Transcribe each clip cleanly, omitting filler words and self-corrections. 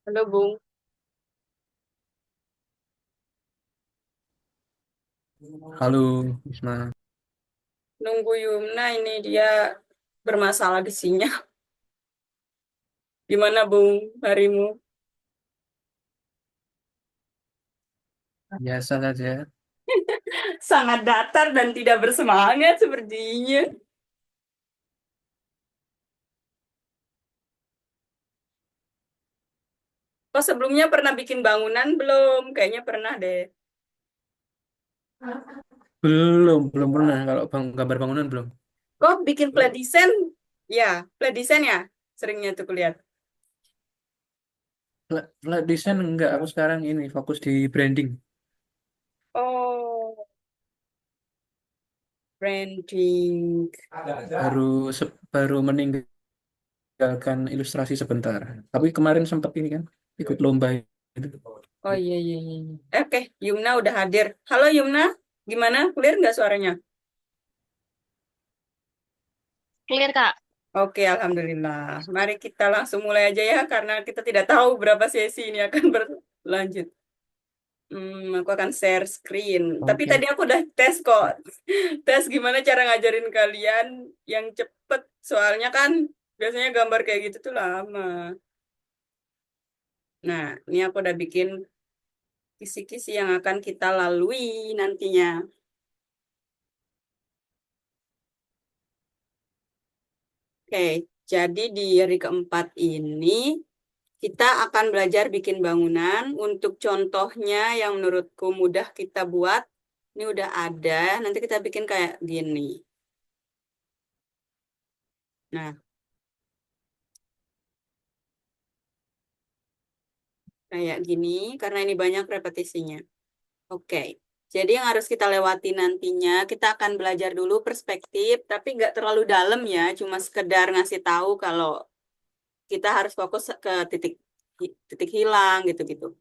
Halo Bung, Halo, Isma. nunggu Yumna ini dia bermasalah di sinyal. Gimana Bung harimu? Biasa saja. Sangat datar dan tidak bersemangat sepertinya. Oh sebelumnya pernah bikin bangunan belum? Kayaknya pernah deh. Belum pernah. Kalau gambar bangunan belum. Kok bikin flat design? Ya, flat design ya? Seringnya tuh kulihat. Flat design enggak. Aku sekarang ini fokus di branding. Oh, branding. Baru baru meninggalkan ilustrasi sebentar. Tapi kemarin sempat ini kan ikut lomba itu. Oh iya, iya, iya, iya. Oke, Yumna udah hadir. Halo Yumna, gimana? Clear nggak suaranya? Clear, Kak. Oke, Alhamdulillah. Mari kita langsung mulai aja ya, karena kita tidak tahu berapa sesi ini akan berlanjut. Aku akan share screen. Tapi tadi Oke. aku udah tes kok. Tes gimana cara ngajarin kalian yang cepet. Soalnya kan biasanya gambar kayak gitu tuh lama. Nah, ini aku udah bikin kisi-kisi yang akan kita lalui nantinya. Oke, jadi di hari keempat ini kita akan belajar bikin bangunan. Untuk contohnya yang menurutku mudah kita buat, ini udah ada. Nanti kita bikin kayak gini. Nah, kayak gini karena ini banyak repetisinya. Oke, jadi yang harus kita lewati nantinya, kita akan belajar dulu perspektif, tapi nggak terlalu dalam ya, cuma sekedar ngasih tahu kalau kita harus fokus ke titik hilang gitu-gitu.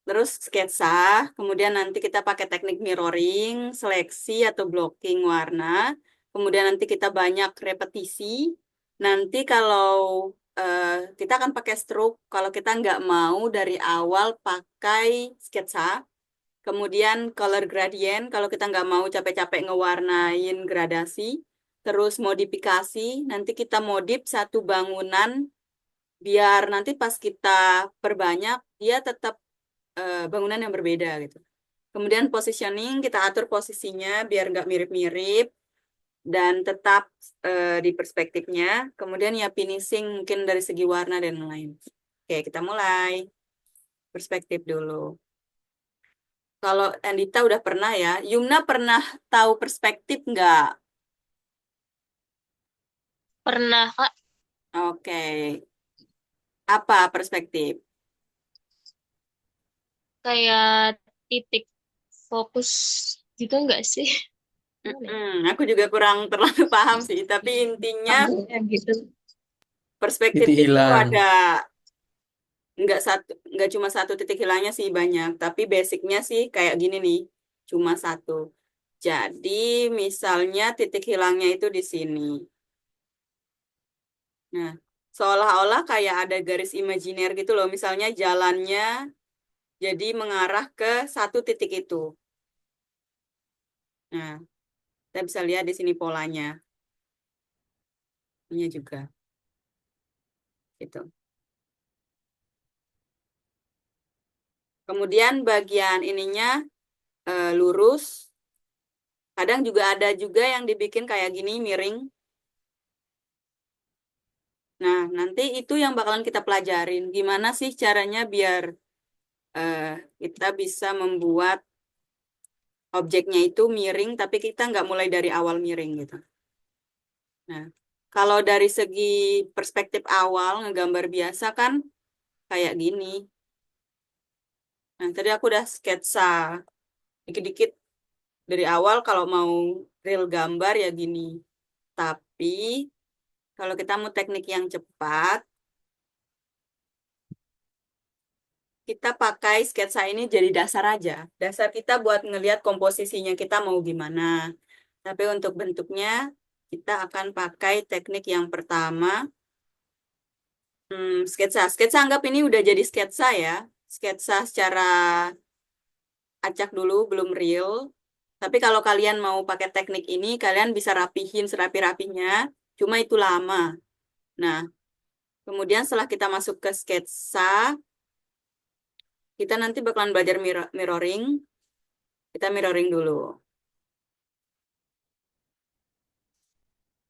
Terus sketsa, kemudian nanti kita pakai teknik mirroring, seleksi atau blocking warna. Kemudian nanti kita banyak repetisi. Nanti kalau eh, kita akan pakai stroke, kalau kita nggak mau dari awal pakai sketsa. Kemudian color gradient, kalau kita nggak mau capek-capek ngewarnain gradasi. Terus modifikasi, nanti kita modif satu bangunan biar nanti pas kita perbanyak, dia tetap bangunan yang berbeda gitu. Kemudian positioning, kita atur posisinya biar nggak mirip-mirip dan tetap di perspektifnya. Kemudian ya finishing mungkin dari segi warna dan lain. Oke, kita mulai. Perspektif dulu. Kalau Andita udah pernah ya, Yumna pernah tahu perspektif nggak? Pernah, Kak, Oke, apa perspektif? kayak titik fokus gitu enggak sih? Gimana ya? Aku juga kurang terlalu paham sih, tapi intinya Ya, gitu. perspektif Titik itu hilang. ada nggak cuma satu titik hilangnya sih banyak, tapi basicnya sih kayak gini nih, cuma satu. Jadi misalnya titik hilangnya itu di sini. Nah, seolah-olah kayak ada garis imajiner gitu loh, misalnya jalannya jadi mengarah ke satu titik itu. Nah, kita bisa lihat di sini polanya, ini juga gitu. Kemudian bagian ininya lurus. Kadang juga ada juga yang dibikin kayak gini miring. Nah, nanti itu yang bakalan kita pelajarin. Gimana sih caranya biar eh, kita bisa membuat objeknya itu miring, tapi kita nggak mulai dari awal miring gitu. Nah, kalau dari segi perspektif awal ngegambar biasa kan kayak gini. Nah, tadi aku udah sketsa dikit-dikit dari awal kalau mau real gambar ya gini. Tapi kalau kita mau teknik yang cepat, kita pakai sketsa ini jadi dasar aja. Dasar kita buat ngelihat komposisinya kita mau gimana. Tapi untuk bentuknya, kita akan pakai teknik yang pertama. Sketsa. Sketsa anggap ini udah jadi sketsa ya. Sketsa secara acak dulu, belum real. Tapi kalau kalian mau pakai teknik ini, kalian bisa rapihin serapi-rapinya. Cuma itu lama. Nah, kemudian setelah kita masuk ke sketsa, kita nanti bakalan belajar mirroring. Kita mirroring dulu.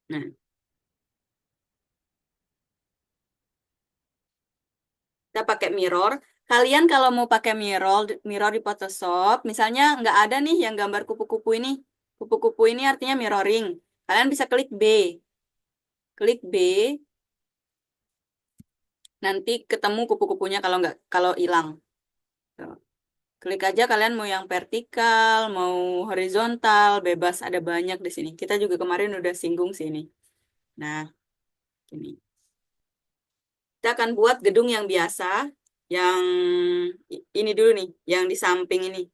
Nah, kita pakai mirror. Kalian kalau mau pakai mirror di Photoshop, misalnya nggak ada nih yang gambar kupu-kupu ini. Kupu-kupu ini artinya mirroring. Kalian bisa klik B. Klik B, nanti ketemu kupu-kupunya kalau hilang. Tuh. Klik aja kalian mau yang vertikal, mau horizontal, bebas ada banyak di sini. Kita juga kemarin udah singgung sini. Nah, ini. Kita akan buat gedung yang biasa, yang ini dulu nih, yang di samping ini.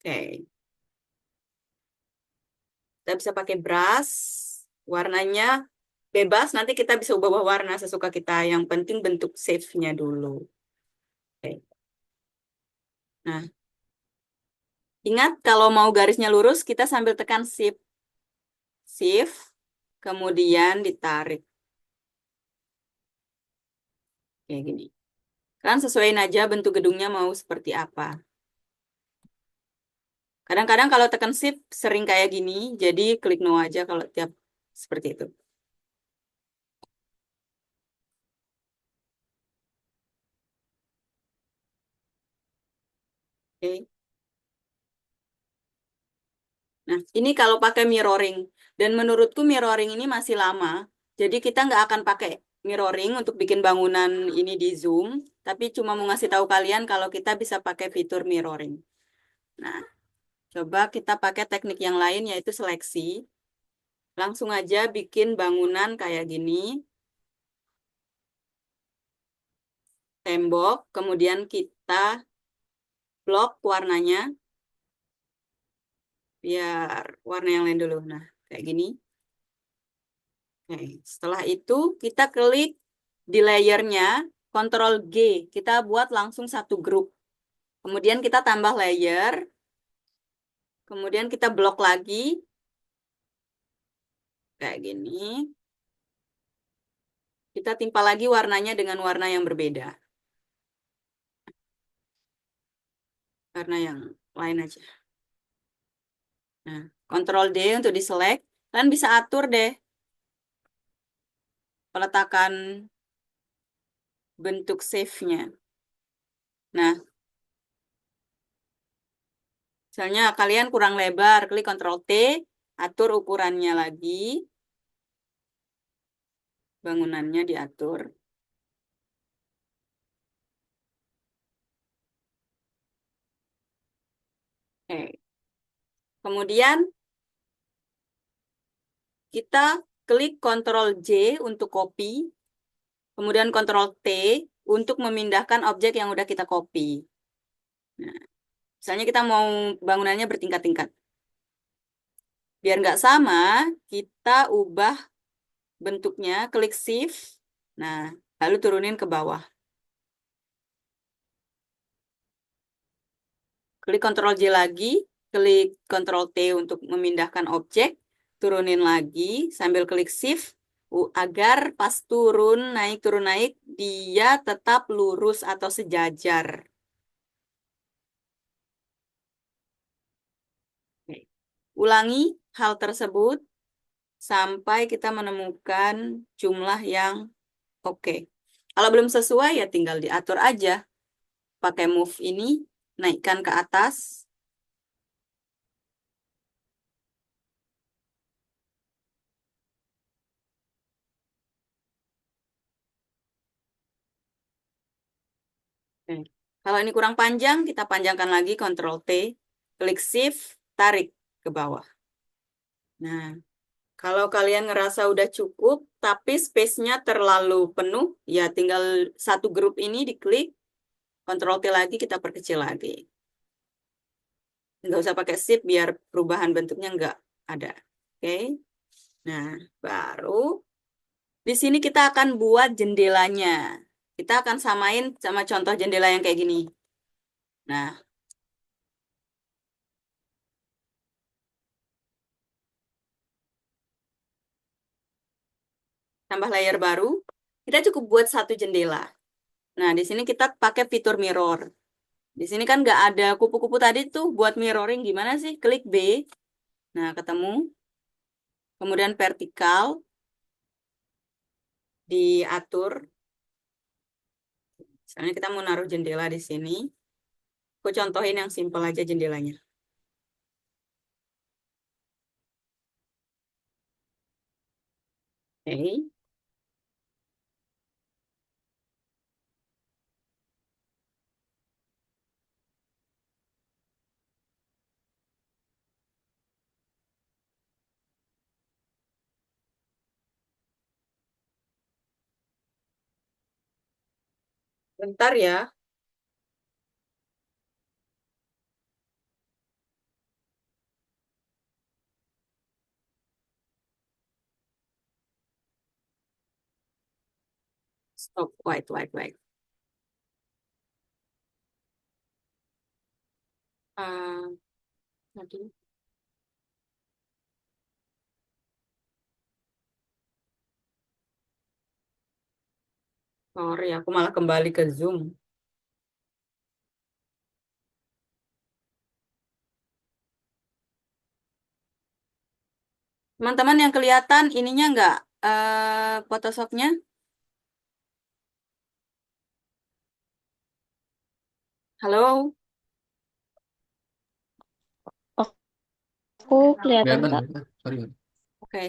Oke. Kita bisa pakai brush, warnanya bebas, nanti kita bisa ubah warna sesuka kita. Yang penting bentuk shape-nya dulu. Oke. Nah, ingat kalau mau garisnya lurus, kita sambil tekan shift. Shift, kemudian ditarik. Kayak gini. Kan sesuaiin aja bentuk gedungnya mau seperti apa. Kadang-kadang kalau tekan shift sering kayak gini, jadi klik no aja kalau tiap seperti itu. Oke. Nah, ini kalau pakai mirroring. Dan menurutku mirroring ini masih lama. Jadi kita nggak akan pakai mirroring untuk bikin bangunan ini di Zoom. Tapi cuma mau ngasih tahu kalian kalau kita bisa pakai fitur mirroring. Nah, coba kita pakai teknik yang lain yaitu seleksi. Langsung aja bikin bangunan kayak gini. Tembok, kemudian kita blok warnanya. Biar warna yang lain dulu. Nah, kayak gini. Oke, setelah itu kita klik di layernya, Ctrl G. Kita buat langsung satu grup. Kemudian kita tambah layer. Kemudian kita blok lagi. Kayak gini. Kita timpa lagi warnanya dengan warna yang berbeda. Warna yang lain aja. Nah, Ctrl D untuk diselect. Kalian bisa atur deh peletakan bentuk save-nya. Nah, misalnya kalian kurang lebar, klik Ctrl T, atur ukurannya lagi. Bangunannya diatur. Oke. Kemudian kita klik Ctrl J untuk copy, kemudian Ctrl T untuk memindahkan objek yang udah kita copy. Nah, misalnya kita mau bangunannya bertingkat-tingkat. Biar nggak sama, kita ubah bentuknya, klik Shift, nah, lalu turunin ke bawah. Klik Ctrl J lagi, klik Ctrl T untuk memindahkan objek, turunin lagi, sambil klik Shift, agar pas turun naik, dia tetap lurus atau sejajar. Oke. Ulangi hal tersebut sampai kita menemukan jumlah yang oke. Kalau belum sesuai ya tinggal diatur aja. Pakai move ini, naikkan ke atas. Oke. Kalau ini kurang panjang, kita panjangkan lagi, Ctrl T, klik Shift, tarik ke bawah. Nah, kalau kalian ngerasa udah cukup, tapi space-nya terlalu penuh, ya tinggal satu grup ini diklik, Ctrl T lagi, kita perkecil lagi. Nggak usah pakai Shift, biar perubahan bentuknya nggak ada. Oke. Nah, baru Di sini kita akan buat jendelanya. Kita akan samain sama contoh jendela yang kayak gini. Nah, tambah layer baru. Kita cukup buat satu jendela. Nah, di sini kita pakai fitur mirror. Di sini kan nggak ada kupu-kupu tadi tuh buat mirroring gimana sih? Klik B. Nah, ketemu. Kemudian vertikal. Diatur. Misalnya kita mau naruh jendela di sini. Aku contohin yang simpel aja jendelanya. Oke. Bentar ya. Stop. Wait. Ah, tadi. Sorry, aku malah kembali ke Zoom. Teman-teman yang kelihatan ininya nggak? Photoshopnya? Halo? Aku kelihatan, Kelihatan, Kak. kelihatan. Sorry. Oke.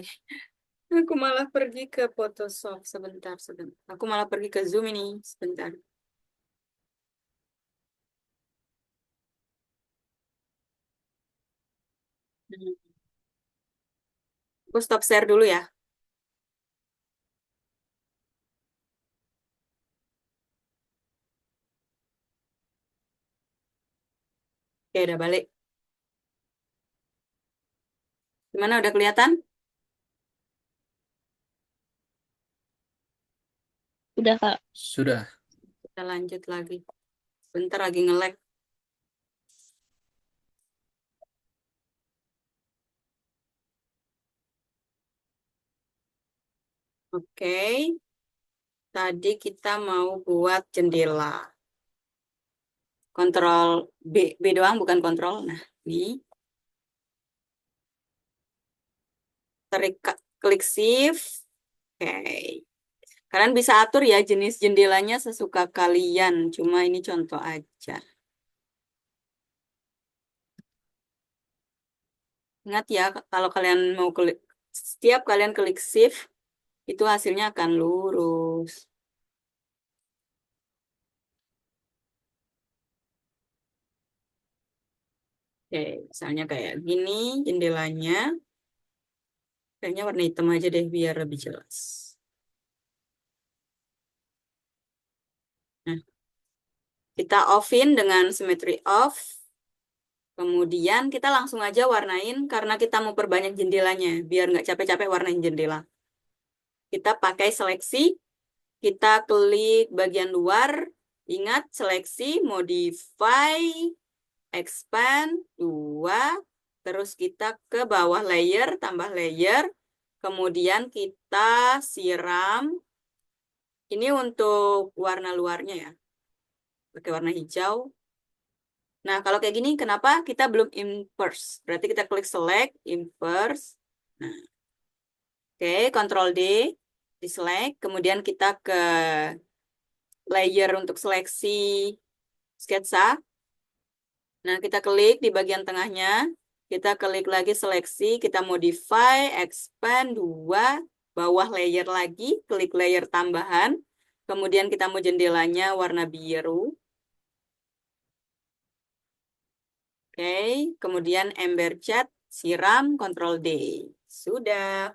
Aku malah pergi ke Photoshop. Sebentar. Aku malah pergi ke Zoom ini. Sebentar. Hmm. Aku stop share dulu ya. Oke, udah balik. Gimana, udah kelihatan? Udah, Kak. Sudah. Kita lanjut lagi. Bentar lagi nge-lag. Oke. Tadi kita mau buat jendela. Kontrol B doang, bukan kontrol. Nah, ini. Klik shift. Oke. Kalian bisa atur ya jenis jendelanya sesuka kalian. Cuma ini contoh aja. Ingat ya, kalau kalian mau klik, setiap kalian klik shift, itu hasilnya akan lurus. Oke, misalnya kayak gini jendelanya. Kayaknya warna hitam aja deh biar lebih jelas. Nah, kita off-in dengan symmetry off. Kemudian kita langsung aja warnain karena kita mau perbanyak jendelanya. Biar nggak capek-capek warnain jendela. Kita pakai seleksi. Kita klik bagian luar. Ingat seleksi, modify, expand, 2. Terus kita ke bawah layer, tambah layer. Kemudian kita siram. Ini untuk warna luarnya ya. Pakai warna hijau. Nah, kalau kayak gini, kenapa kita belum inverse? Berarti kita klik select, inverse. Nah, oke, Ctrl D, di select. Kemudian kita ke layer untuk seleksi sketsa. Nah, kita klik di bagian tengahnya. Kita klik lagi seleksi, kita modify, expand, 2. Bawah layer lagi, klik layer tambahan. Kemudian kita mau jendelanya warna biru. Oke, kemudian ember cat, siram, Ctrl D. Sudah.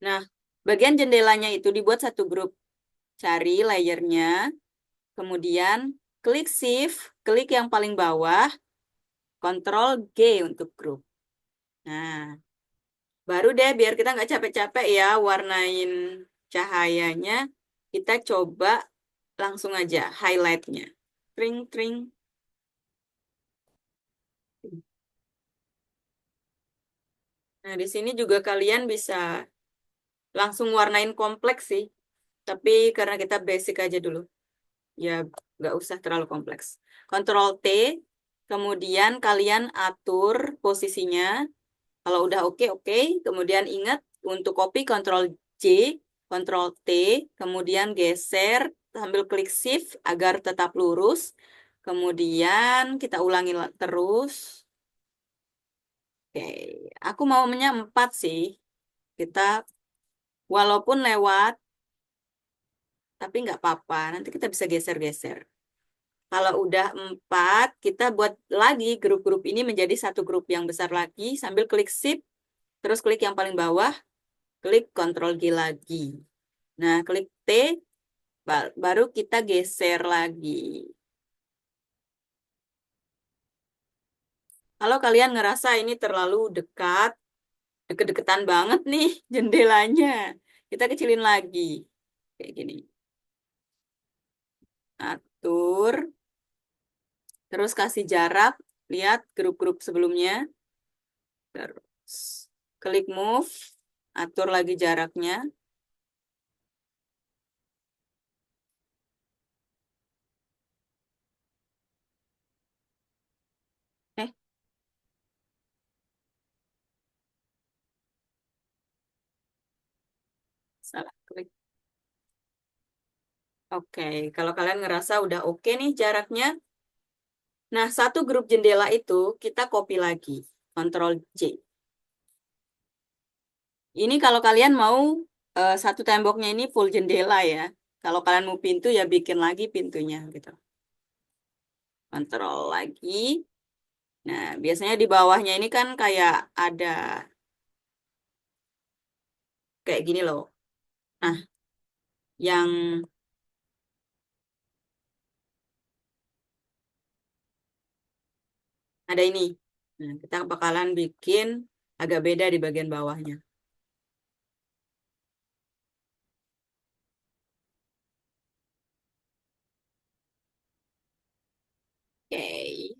Nah, bagian jendelanya itu dibuat satu grup. Cari layernya, kemudian klik shift, klik yang paling bawah, Ctrl G untuk grup. Nah, Baru deh, biar kita nggak capek-capek ya warnain cahayanya, kita coba langsung aja highlightnya. Tring, tring. Nah, di sini juga kalian bisa langsung warnain kompleks sih. Tapi karena kita basic aja dulu, ya nggak usah terlalu kompleks. Ctrl T, kemudian kalian atur posisinya. Kalau udah oke, oke. Kemudian ingat untuk copy Ctrl J, Ctrl T, kemudian geser sambil klik Shift agar tetap lurus. Kemudian kita ulangi terus. Oke, aku maunya 4 sih. Kita walaupun lewat, tapi nggak apa-apa. Nanti kita bisa geser-geser. Kalau udah 4, kita buat lagi grup-grup ini menjadi satu grup yang besar lagi sambil klik Shift, terus klik yang paling bawah, klik Ctrl G lagi. Nah, klik T, baru kita geser lagi. Kalau kalian ngerasa ini terlalu dekat, deket-deketan banget nih jendelanya, kita kecilin lagi. Kayak gini. Atur, terus kasih jarak, lihat grup-grup sebelumnya. Terus klik move, atur lagi jaraknya. Eh, salah klik. Oke, kalau kalian ngerasa udah oke nih jaraknya. Nah, satu grup jendela itu kita copy lagi. Ctrl J. Ini kalau kalian mau satu temboknya ini full jendela ya. Kalau kalian mau pintu ya bikin lagi pintunya gitu. Kontrol lagi. Nah, biasanya di bawahnya ini kan kayak ada kayak gini loh. Nah, yang ada ini. Nah, kita bakalan bikin agak beda di bagian bawahnya. Oke.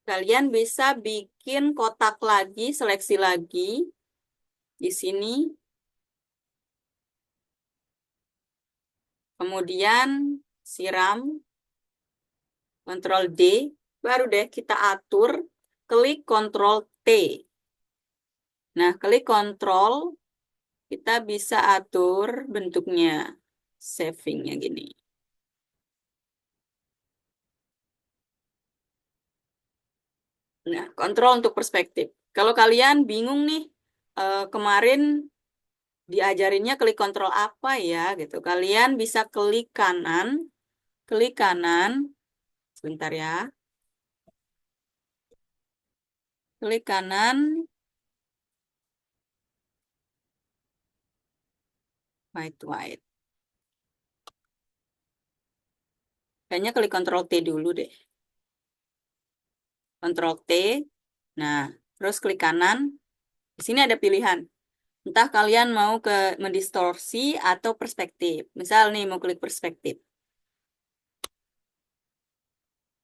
Kalian bisa bikin kotak lagi, seleksi lagi di sini. Kemudian siram, Ctrl D, baru deh kita atur, klik Ctrl T. Nah, klik Ctrl, kita bisa atur bentuknya, savingnya gini. Nah, kontrol untuk perspektif. Kalau kalian bingung nih, kemarin diajarinnya klik kontrol apa ya gitu. Kalian bisa klik kanan, sebentar ya. Klik kanan, white. Kayaknya klik kontrol T dulu deh. Kontrol T. Nah, terus klik kanan. Di sini ada pilihan. Entah kalian mau ke mendistorsi atau perspektif. Misal nih mau klik perspektif.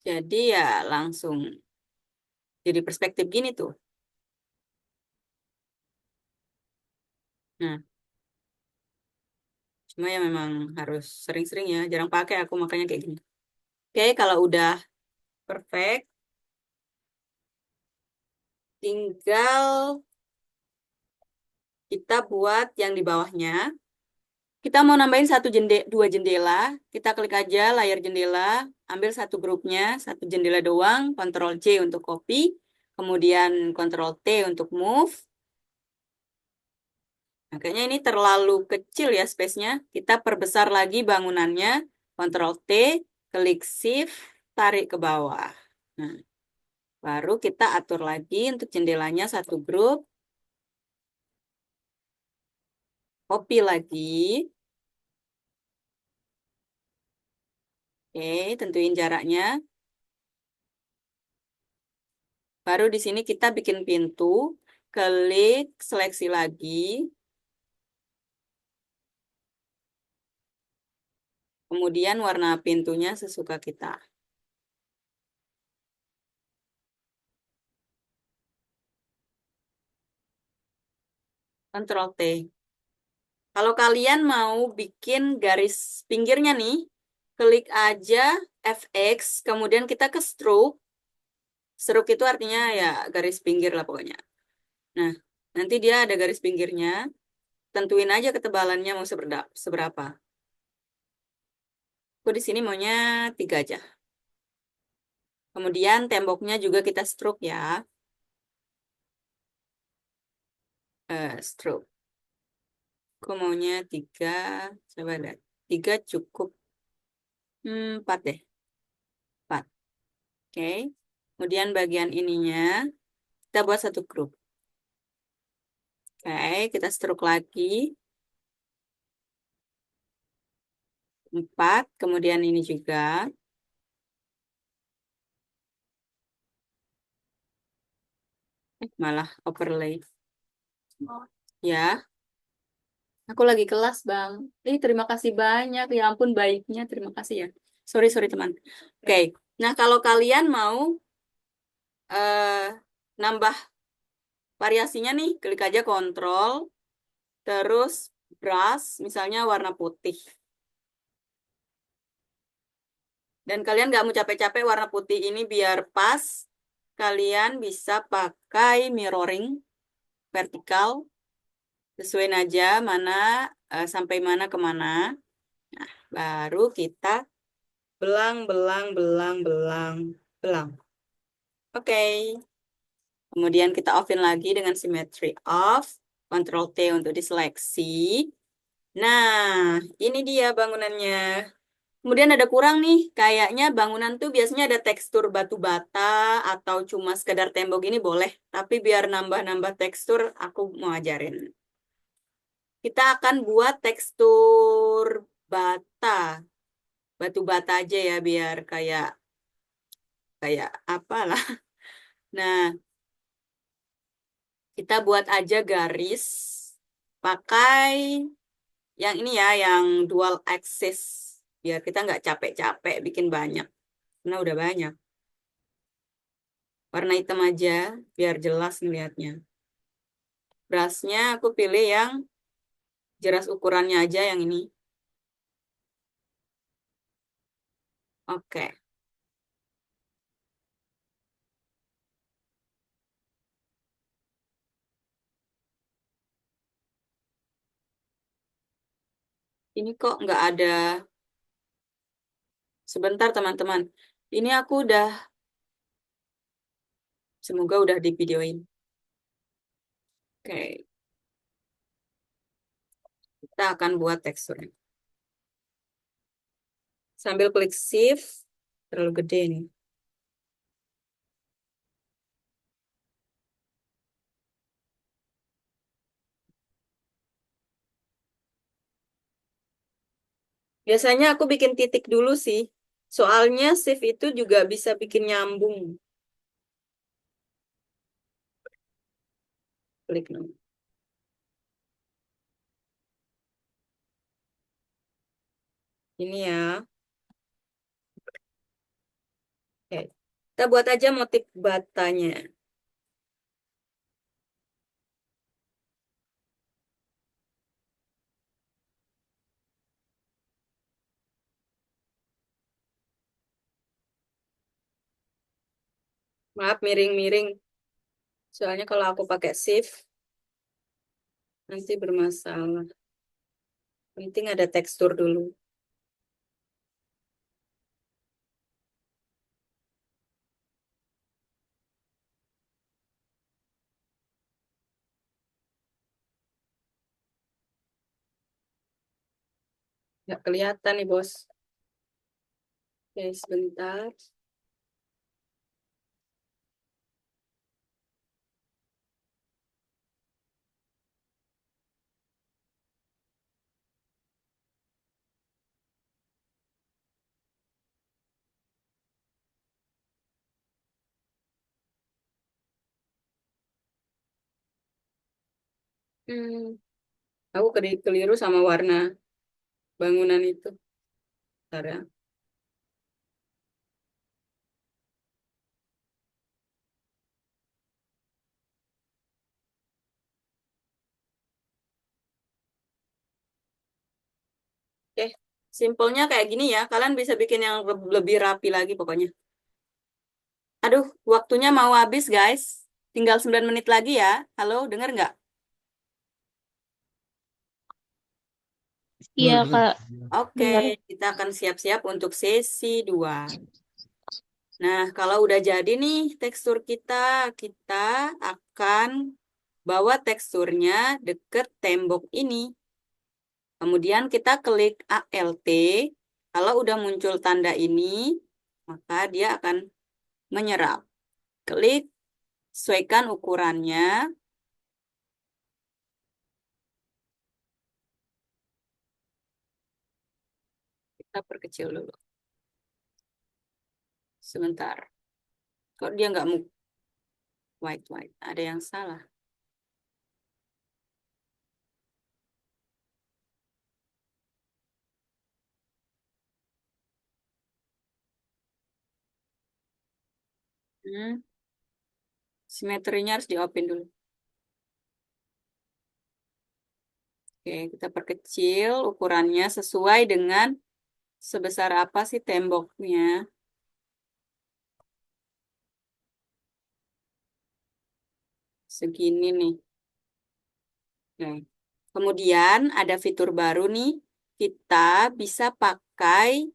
Jadi ya langsung jadi perspektif gini tuh. Nah, cuma ya memang harus sering-sering ya. Jarang pakai aku makanya kayak gini. Oke, kalau udah perfect, tinggal kita buat yang di bawahnya. Kita mau nambahin dua jendela, kita klik aja layar jendela, ambil satu grupnya, satu jendela doang, Ctrl C untuk copy, kemudian Ctrl T untuk move. Nah, kayaknya ini terlalu kecil ya space-nya. Kita perbesar lagi bangunannya, Ctrl T, klik Shift, tarik ke bawah. Nah, baru kita atur lagi untuk jendelanya satu grup, copy lagi. Oke, tentuin jaraknya. Baru di sini kita bikin pintu, klik seleksi lagi, kemudian warna pintunya sesuka kita. Ctrl T. Kalau kalian mau bikin garis pinggirnya nih, klik aja FX, kemudian kita ke stroke. Stroke itu artinya ya garis pinggir lah pokoknya. Nah, nanti dia ada garis pinggirnya. Tentuin aja ketebalannya mau seberapa. Aku di sini maunya 3 aja. Kemudian temboknya juga kita stroke ya. Stroke. Aku maunya 3. Coba lihat. 3 cukup. 4 deh. 4. Oke. Kemudian bagian ininya kita buat satu grup. Oke, kita stroke lagi. 4. Kemudian ini juga. Malah overlay. Ya, aku lagi kelas, Bang. Terima kasih banyak. Ya ampun, baiknya. Terima kasih ya. Sorry, sorry, teman. Oke. Nah, kalau kalian mau eh, nambah variasinya nih, klik aja kontrol, terus brush, misalnya warna putih. Dan kalian nggak mau capek-capek warna putih ini biar pas, kalian bisa pakai mirroring vertikal. Sesuaiin aja mana sampai mana ke mana. Nah, baru kita belang, belang, belang, belang, belang. Oke. Kemudian kita offin lagi dengan symmetry off. Ctrl T untuk diseleksi. Nah, ini dia bangunannya. Kemudian ada kurang nih, kayaknya bangunan tuh biasanya ada tekstur batu bata atau cuma sekedar tembok ini boleh. Tapi biar nambah-nambah tekstur, aku mau ajarin. Kita akan buat tekstur bata, batu bata aja ya, biar kayak kayak apalah. Nah, kita buat aja garis pakai yang ini ya, yang dual axis. Biar kita nggak capek-capek bikin banyak. Karena udah banyak. Warna hitam aja, biar jelas ngelihatnya. Brushnya aku pilih yang jelas ukurannya aja yang ini. Oke. Ini kok nggak ada. Sebentar teman-teman. Ini aku udah, semoga udah di videoin. Oke. Kita akan buat teksturnya. Sambil klik shift, terlalu gede nih. Biasanya aku bikin titik dulu sih. Soalnya shift itu juga bisa bikin nyambung. Klik nomor. Ini ya. Oke. Kita buat aja motif batanya. Maaf miring-miring. Soalnya kalau aku pakai shift, nanti bermasalah. Penting ada tekstur dulu. Nggak kelihatan nih, Bos. Oke, sebentar. Hmm, aku keliru sama warna bangunan itu. Bentar ya. Oke, simpelnya kayak gini ya. Kalian bisa bikin yang lebih rapi lagi pokoknya. Aduh, waktunya mau habis guys. Tinggal 9 menit lagi ya. Halo, denger nggak? Iya, Hmm, Kak. Oke, Dengar. kita akan siap-siap untuk sesi 2. Nah, kalau udah jadi nih tekstur kita, kita akan bawa teksturnya deket tembok ini. Kemudian kita klik ALT. Kalau udah muncul tanda ini, maka dia akan menyerap. Klik, sesuaikan ukurannya. Kita perkecil dulu. Sebentar. Kok dia nggak white? Ada yang salah. Hmm. Simetrinya harus di-open dulu. Oke, kita perkecil ukurannya sesuai dengan sebesar apa sih temboknya. Segini nih. Oke. Kemudian ada fitur baru nih. Kita bisa pakai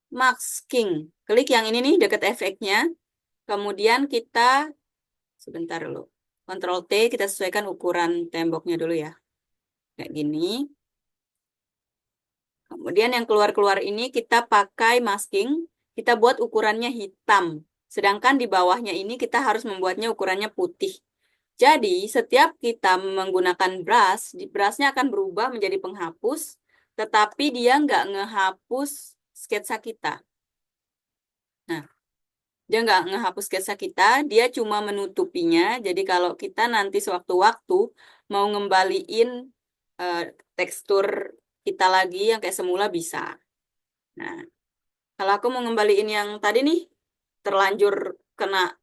masking. Klik yang ini nih dekat efeknya. Kemudian kita, sebentar dulu. Ctrl T, kita sesuaikan ukuran temboknya dulu ya. Kayak gini. Kemudian yang keluar-keluar ini kita pakai masking. Kita buat ukurannya hitam. Sedangkan di bawahnya ini kita harus membuatnya ukurannya putih. Jadi, setiap kita menggunakan brush, brushnya akan berubah menjadi penghapus, tetapi dia nggak ngehapus sketsa kita. Nah, dia nggak ngehapus sketsa kita, dia cuma menutupinya. Jadi, kalau kita nanti sewaktu-waktu mau ngembaliin eh, tekstur kita lagi yang kayak semula bisa. Nah, kalau aku mau ngembaliin yang tadi nih, terlanjur kena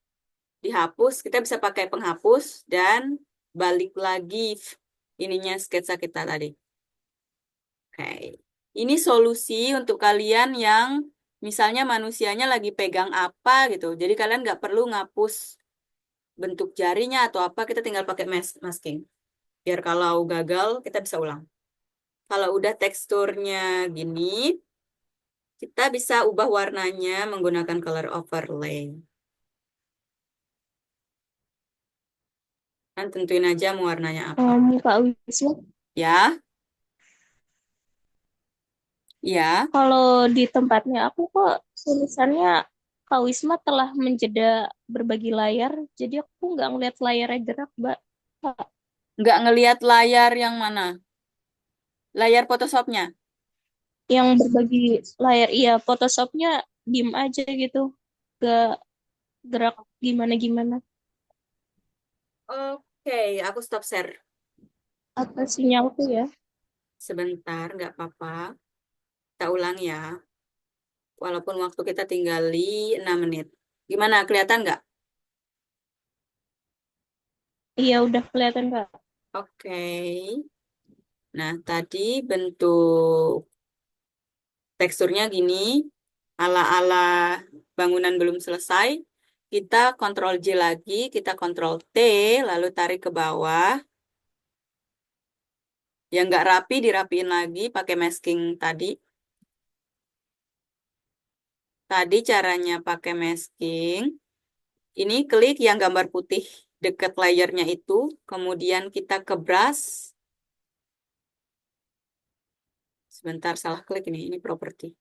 dihapus, kita bisa pakai penghapus dan balik lagi ininya sketsa kita tadi. Oke. Ini solusi untuk kalian yang misalnya manusianya lagi pegang apa gitu. Jadi kalian nggak perlu ngapus bentuk jarinya atau apa, kita tinggal pakai masking. Biar kalau gagal, kita bisa ulang. Kalau udah teksturnya gini, kita bisa ubah warnanya menggunakan color overlay. Kan tentuin aja mau warnanya apa. Kak Wisnu, Ya, ya. kalau di tempatnya aku kok tulisannya Kak Wisma telah menjeda berbagi layar, jadi aku nggak ngeliat layarnya gerak, Mbak. Kak, Nggak ngelihat layar yang mana? Layar Photoshopnya. yang berbagi layar, iya, Photoshopnya diem aja gitu, gak gerak gimana-gimana. Oke, aku stop share. Apa sinyalku ya? Sebentar, nggak apa-apa. Kita ulang ya. Walaupun waktu kita tinggal 6 menit. Gimana, kelihatan nggak? Iya, udah kelihatan, Kak. Oke. Nah, tadi bentuk teksturnya gini. Ala-ala bangunan belum selesai. Kita Ctrl J lagi, kita Ctrl T, lalu tarik ke bawah. Yang nggak rapi, dirapiin lagi pakai masking tadi. Tadi caranya pakai masking. Ini klik yang gambar putih dekat layernya itu. Kemudian kita ke brush. Sebentar, salah klik ini. Ini properti.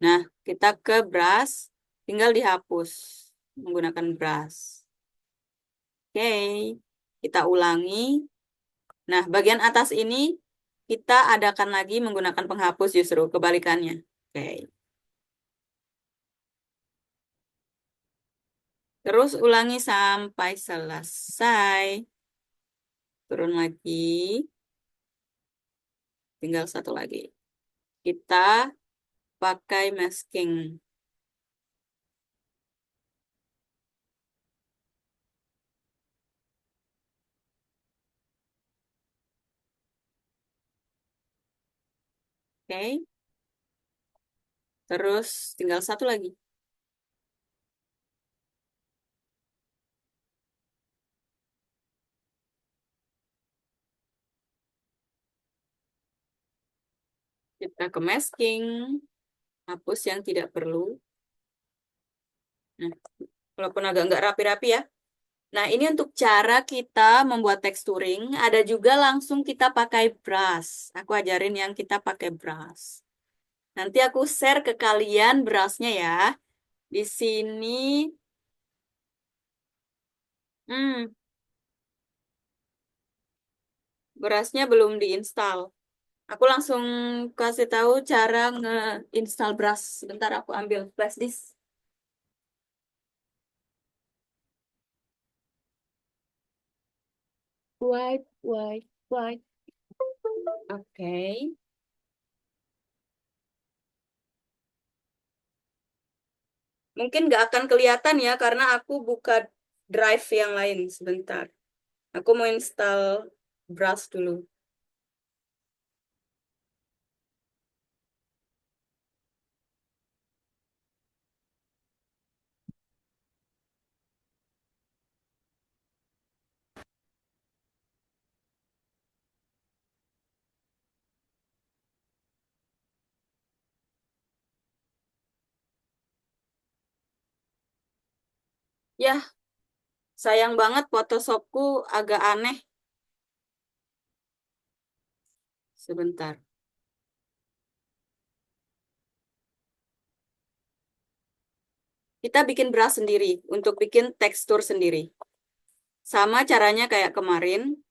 Nah, kita ke brush. Tinggal dihapus menggunakan brush. Oke. Kita ulangi. Nah, bagian atas ini kita adakan lagi menggunakan penghapus justru kebalikannya. Oke. Terus ulangi sampai selesai. Turun lagi. Tinggal satu lagi. Kita pakai masking. Oke. Terus tinggal satu lagi. Kita ke masking. Hapus yang tidak perlu. Nah, walaupun agak nggak rapi-rapi ya. Nah, ini untuk cara kita membuat texturing. Ada juga langsung kita pakai brush. Aku ajarin yang kita pakai brush. Nanti aku share ke kalian brushnya ya. Di sini, hmm, brushnya belum diinstal. Aku langsung kasih tahu cara nge-install brush. Sebentar aku ambil flash disk. White, white, white. Oke. Mungkin nggak akan kelihatan ya karena aku buka drive yang lain sebentar. Aku mau install brush dulu. Ya, sayang banget Photoshopku agak aneh. Sebentar. Kita bikin brush sendiri untuk bikin tekstur sendiri. Sama caranya kayak kemarin.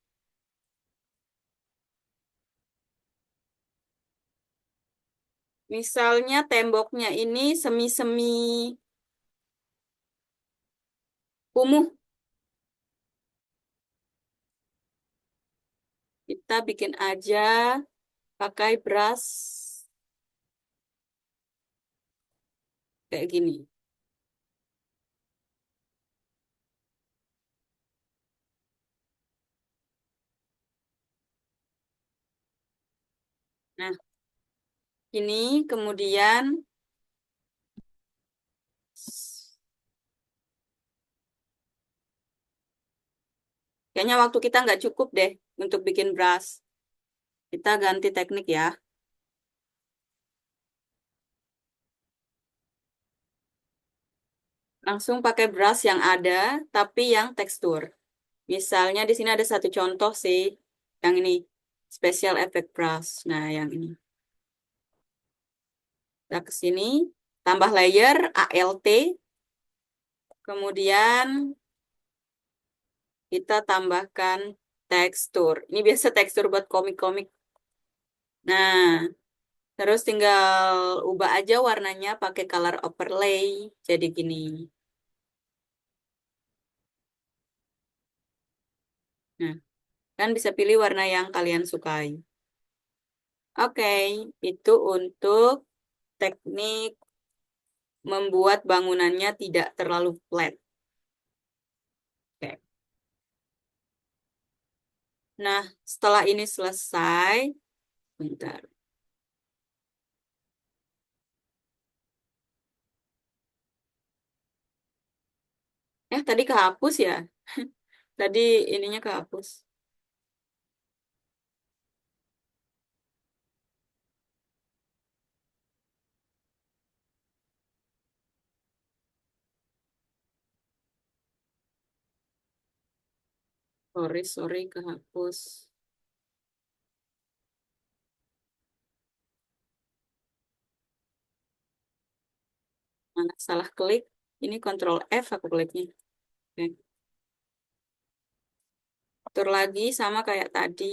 Misalnya temboknya ini semi-semi kumuh. Kita bikin aja pakai brush kayak gini. Nah, ini kemudian kayaknya waktu kita nggak cukup deh untuk bikin brush. Kita ganti teknik ya. Langsung pakai brush yang ada, tapi yang tekstur. Misalnya di sini ada satu contoh sih, yang ini, special effect brush. Nah, yang ini. Kita ke sini, tambah layer, ALT, kemudian kita tambahkan tekstur. Ini biasa tekstur buat komik-komik. Nah, terus tinggal ubah aja warnanya pakai color overlay. Jadi gini. Nah, kan bisa pilih warna yang kalian sukai. Oke, itu untuk teknik membuat bangunannya tidak terlalu flat. Oke. Nah, setelah ini selesai, bentar. Tadi kehapus ya? Tadi ininya kehapus. Sorry, sorry, kehapus. Mana salah klik. Ini Ctrl F aku kliknya. Oke. Atur lagi sama kayak tadi.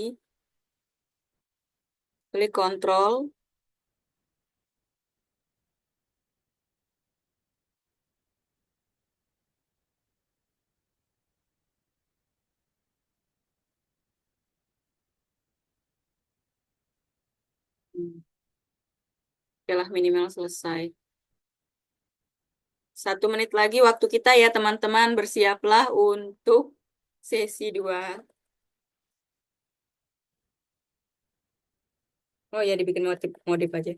Klik Ctrl. Oke lah, minimal selesai. 1 menit lagi waktu kita ya teman-teman, bersiaplah untuk sesi 2. Oh ya, dibikin modif aja.